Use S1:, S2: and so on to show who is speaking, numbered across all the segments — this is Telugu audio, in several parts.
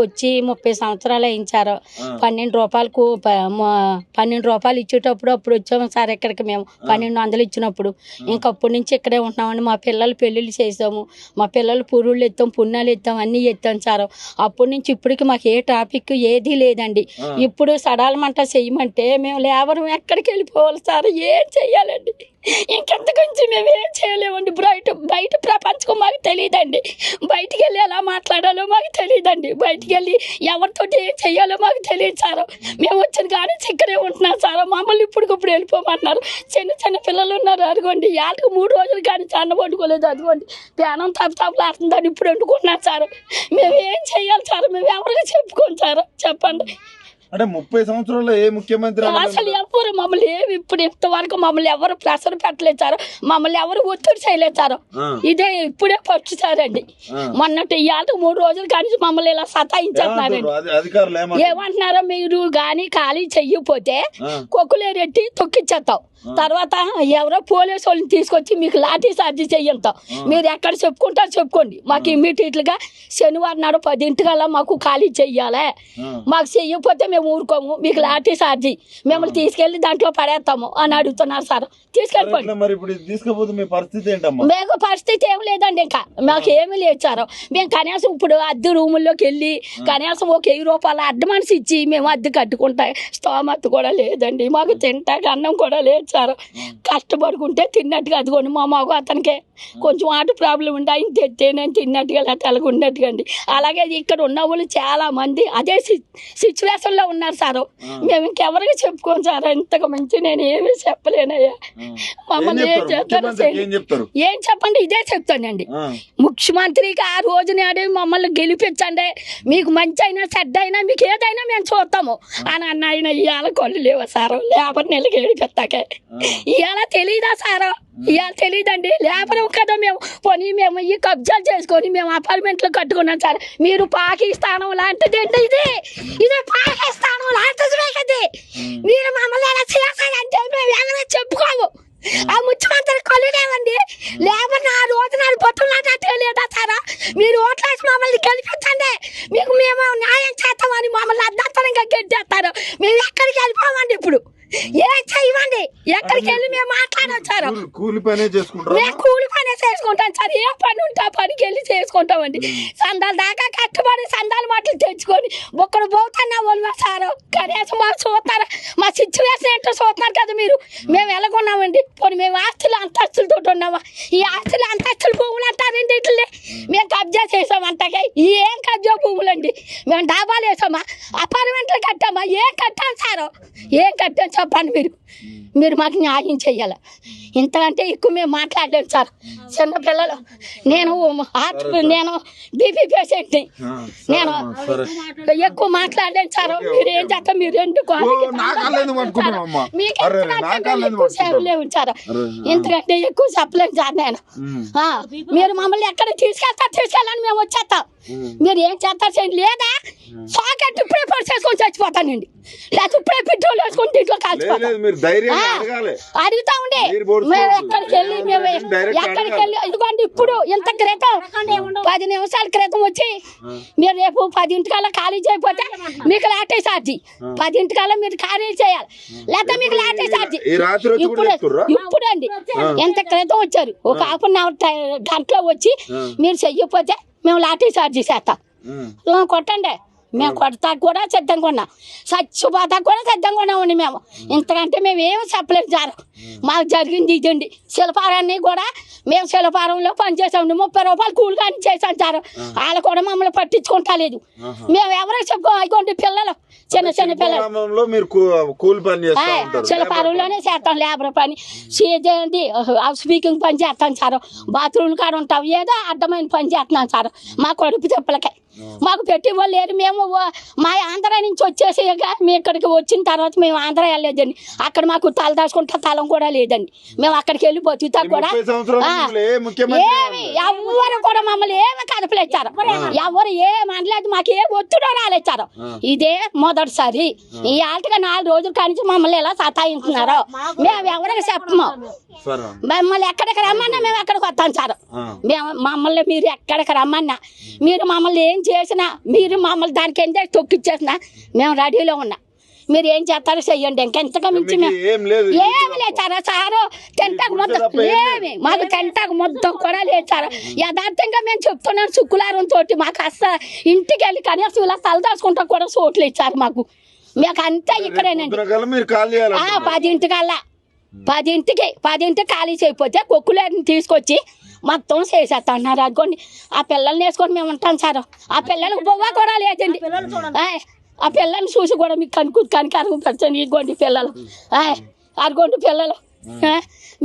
S1: వచ్చి 30 సంవత్సరాలు అయించారు. 12 రూపాయలకు 12 రూపాయలు ఇచ్చేటప్పుడు అప్పుడు వచ్చాము సార్ ఇక్కడికి మేము 1200 ఇచ్చినప్పుడు. ఇంకప్పటి నుంచి ఇక్కడే ఉంటున్నామండి. మా పిల్లలు పెళ్ళిళ్ళు చేసాము, మా పిల్లలు పురుళ్ళు ఎత్తాం, పుణ్యాలు ఎత్తాం, అన్నీ ఎత్తాం సార్. అప్పటి నుంచి ఇప్పటికి మాకు ఏ ట్రాఫిక్ ఏదీ లేదండి. ఇప్పుడు సడాలమంట చెయ్యమంటే మేము లేబర్ ఎక్కడికి వెళ్ళిపోవాలి సార్? ఏం చెయ్యాలండి? ఇంకెంతకుంచి మేము ఏం చేయలేమండి. బయట ప్రపంచం మాకు తెలియదండి. బయటికి వెళ్ళి ఎలా మాట్లాడాలో మాకు తెలియదండి. బయటికి వెళ్ళి ఎవరితో ఏం చెయ్యాలో మాకు తెలియదు సార్. మేము వచ్చిన కానీ ఇక్కడే ఉంటున్నాం సార్. మమ్మల్ని ఇప్పుడు వెళ్ళిపోమన్నారు. చిన్న పిల్లలు ఉన్నారు. అదిగోండి వాళ్ళకి 3 రోజులు కానీ అన్నం వండుకోలేదు. అదిగోండి ప్రాణం తప్పులాడుతుందని ఇప్పుడు వండుకుంటున్నాం సార్. మేము ఏం చెయ్యాలి సార్? మేము ఎవరికి చెప్పుకోం సార్? చెప్పండి.
S2: అంటే 30 సంవత్సరాల్లో ఏ ముఖ్యమంత్రి
S1: అసలు ఎవరు మమ్మల్ని ఇప్పుడు ఇంతవరకు మమ్మల్ని ఎవరు ప్రెషర్ పెట్టలేదు సార్. మమ్మల్ని ఎవరు ఒత్తిడి చేయలేదు సార్. ఇదే ఇప్పుడే ఫస్ట్ సార్ అండి. మొన్నటి ఇవాళ 3 రోజులు కానీ మమ్మల్ని ఇలా సతాయించేస్తున్నారండి. ఏమంటున్నారో మీరు కానీ ఖాళీ చెయ్యకపోతే కొక్కులేరెట్టి తొక్కిచ్చేస్తాం. తర్వాత ఎవరో పోలీసు వాళ్ళని తీసుకొచ్చి మీకు లాఠీ చార్జీ చెయ్యంతాం. మీరు ఎక్కడ చెప్పుకుంటారో చెప్పుకోండి. మాకు ఇమ్మీడియట్గా శనివారం నాడు 10 మాకు ఖాళీ చెయ్యాలి. మాకు చెయ్యకపోతే మేము ఊరుకోము. మీకు లాఠీ చార్జీ మిమ్మల్ని తీసుకెళ్లి దాంట్లో పడేస్తాము అని అడుగుతున్నారు సార్. తీసుకెళ్ళిపోండి. మేము పరిస్థితి ఏం లేదండి. ఇంకా మాకు ఏమీ లేదు సార్. మేము కనీసం ఇప్పుడు అద్దె రూముల్లోకి వెళ్ళి కనీసం ఒక 1000 రూపాయలు అడ్వాన్స్ ఇచ్చి మేము అద్దె కట్టుకుంటా స్తోమత కూడా లేదండి. మాకు తింటాక అన్నం కూడా లేదు సార్. కష్టపడుకుంటే తిన్నట్టుగా అదిగోండి మా మగ అతనికి కొంచెం ఆట ప్రాబ్లం ఉండి ఆయన తెస్తే నేను తిన్నట్టుగా లేదా తెలగొన్నట్టుగా అండి. అలాగే ఇక్కడ ఉన్న వాళ్ళు చాలా మంది అదే సిచ్యువేషన్లో ఉన్నారు సార్. మేము ఇంకెవరికి చెప్పుకోం సార్. ఇంతకు మించి నేను ఏమీ చెప్పలేనయ్యా. మమ్మల్ని ఏం చేస్తారు? ఏం చెప్పండి? ఇదే చెప్తానండి. ముఖ్యమంత్రికి ఆ రోజు నాడే మమ్మల్ని గెలిపించండి. మీకు మంచి అయినా చెడ్డ అయినా మీకు ఏదైనా మేము చూస్తాము అని అన్న. ఆయన ఇవాళ కొళ్ళు లేవా సార్? లేబర్ నెలకి ఏడిపెత్తాకే ఇవాళ తెలీదా సార్? ఇవాళ తెలియదండి. లేబర్ కదా మేము పోనీ మేము ఈ కబ్జాలు చేసుకొని మేము అపార్ట్మెంట్లు కట్టుకున్నాం సార్. మీరు పాకిస్తానం లాంటిది అండి. ఇది పాకిస్తానం లాంటిది కదా. మీరు మమ్మల్ని ఎలా చేస్తారంటే మేము ఏమైనా చెప్పుకోము. ఆ ముఖ్యమంత్రి కొలుదేమండి. లేబర్ ఆ రోజు నాడు బొట్టులాట లేదా సారా? మీరు ఓట్లేసి మమ్మల్ని గెలిపించండి. మీకు మేము న్యాయం చేస్తామని మమ్మల్ని అర్ధంతరంగా గెలిచేస్తారు. మేము ఎక్కడికి వెళ్ళిపోమండి. ఇప్పుడు ఏం చెయ్యమండి? ఎక్కడికి వెళ్ళి మేము మాట్లాడొచ్చారు.
S2: కూలి పనే చేసుకుంటాం.
S1: మేము కూలి పనే చేసుకుంటాం సార్. ఏ పని ఉంటే ఆ పనికి వెళ్ళి చేసుకుంటామండి. సందాల దాకా కష్టపడి సందాల మాటలు తెచ్చుకొని ఒక్కడు పోతున్నా వాళ్ళు సార్. కనీసం మాకు చూస్తారా? మా సిచ్యువేషన్ ఏంటో చూస్తున్నారు కదా మీరు. మేము ఎలాగున్నామండి? పోనీ మేము ఆస్తులు అంతస్తులతో ఉన్నామా? ఈ ఆస్తులు అంతస్తులు భూములు అంటారండి. ఇట్లే మేము కబ్జా చేసామంటగా. ఏం కబ్జా భూములండి? మేము డాబాలు వేసామా? అపార్ట్మెంట్లు కట్టామా? ఏం కట్టాం సార్? ఏం కట్టాం చెప్పండి. మీరు మాకు న్యాయం చెయ్యాలి. ఇంతకంటే ఎక్కువ మేము మాట్లాడలేము సార్. చిన్నపిల్లలు నేను బీపీ పేషెంట్ని. నేను ఎక్కువ మాట్లాడలేను సార్. మీరు ఏం చేస్తారు? మీరు ఎందుకు లేవు సార్. ఇంతకంటే ఎక్కువ చెప్పలేము సార్. నేను మీరు మమ్మల్ని ఎక్కడ తీసుకెళ్ళాలని మేము వచ్చేస్తాం. మీరు ఏం చేస్తారు చేయండి. లేదా సాకెట్ ఇప్పుడే పని చేసుకొని చచ్చిపోతానండి. లేకపోతే ఇప్పుడే పెట్రోల్ వేసుకొని దీంట్లో కాల్చిపోతాం. అడుగుతా ఉండే మేము ఎక్కడికి వెళ్ళి ఇదిగోండి. ఇప్పుడు ఇంత క్రితం 10 నిమిషాల క్రితం వచ్చి మీరు రేపు 10 ఖాళీ చేయకపోతే మీకు లాటే ఛార్జీ. 10 మీరు ఖాళీ చేయాలి. లేకపోతే మీకు లాటే ఛార్జీ. ఇప్పుడు అండి ఎంత క్రితం వచ్చారు. ఒక 1/2 గంటలో వచ్చి మీరు చెయ్యకపోతే మేము లాఠీ ఛార్జీ చేస్తాం. కొట్టండి. మేము కొడతా కూడా సిద్ధంగా ఉన్నాం. చచ్చిపోతా కూడా సిద్ధంగా ఉన్నామండి. మేము ఇంతకంటే మేము ఏమి చెప్పలేము సార్. మాకు జరిగింది ఇదండి. శిల్పారాన్ని కూడా మేము శిల్పారంలో పనిచేసామండి. 30 రూపాయలు కూలి కానీ చేసాం సార్. వాళ్ళు కూడా మమ్మల్ని పట్టించుకుంటా లేదు. మేము ఎవరికి చెప్పుకోండి. పిల్లలు చిన్న పిల్లలు శిల్పారంలోనే చేస్తాం. లేబర్ పని చేయండి. హౌస్ స్పీకింగ్ పని చేస్తాం సార్. బాత్రూమ్ కాడ ఉంటాం. ఏదో అడ్డమైన పని చేస్తున్నాం సార్. మా కడుపు చెప్పులకే మాకు పెట్టి వాళ్ళు లేరు. మేము మా ఆంధ్ర నుంచి వచ్చేసి మేము ఇక్కడికి వచ్చిన తర్వాత మేము ఆంధ్ర వెళ్ళలేదండి. అక్కడ మాకు తల దాచుకుంటా స్థలం కూడా లేదండి. మేము అక్కడికి వెళ్ళి బతుకుతా కూడా ఏమి ఎవరు కూడా మమ్మల్ని ఏమి కదపలేచారు. ఎవరు ఏమనలేదు. మాకు ఏ ఒత్తిడో రాలేచారు. ఇదే మొదటిసారి. ఈ ఆటగా 4 రోజుల కానించి మమ్మల్ని ఎలా సతాయిస్తున్నారు. మేము ఎవరికి చెప్పము. మమ్మల్ని ఎక్కడికి రమ్మన్నా మేము ఎక్కడికి వస్తాం సార్. మమ్మల్ని మీరు ఎక్కడికి రమ్మన్నా మీరు మమ్మల్ని ఏం చేసినా మీరు మమ్మల్ని దానికి ఎంత తొక్కిచ్చేసినా మేము రెడీలో ఉన్నాం. మీరు ఏం చేస్తారో చెయ్యండి. ఇంకెంతగా మించి
S2: మీకు ఏం లేదు
S1: ఏమి లేదు సారు. తింటాకు ముద్ద ఏమి మాకు తింటాకు ముద్ద కూడా లేదు సార్. యథార్థంగా మేము చెప్తున్నాను. శుక్రవారం తోటి మాకు అస్సలు ఇంటికి వెళ్ళి కనీసం ఇలా తలదాచుకుంటా కూడా చోట్లు ఇచ్చారు మాకు. మాకు అంతా ఇక్కడేనండి.
S2: పొద్దునకల్లా మీరు కాల్ చేయాలి
S1: 10ంటికి ఖాళీ చేయకపోతే కొక్కులేని తీసుకొచ్చి మొత్తం చేసేస్తున్నారు. అనుకోండి ఆ పిల్లల్ని వేసుకొని మేము ఉంటాం సార్. ఆ పిల్లలకు బొవ్వ కూడా లేదండి. ఆ పిల్లల్ని చూసి కూడా మీకు కనికరం పెట్టండి. ఇదిగోండి పిల్లలు, అదిగోండి పిల్లలు.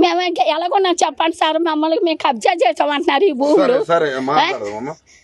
S1: మేము ఇంకా ఎలాగొన్నా చెప్పండి సార్. మమ్మల్ని మేము కబ్జా చేసామంటున్నారు ఈ భూములు.
S2: సరే మాట్లాడదామమ్మా.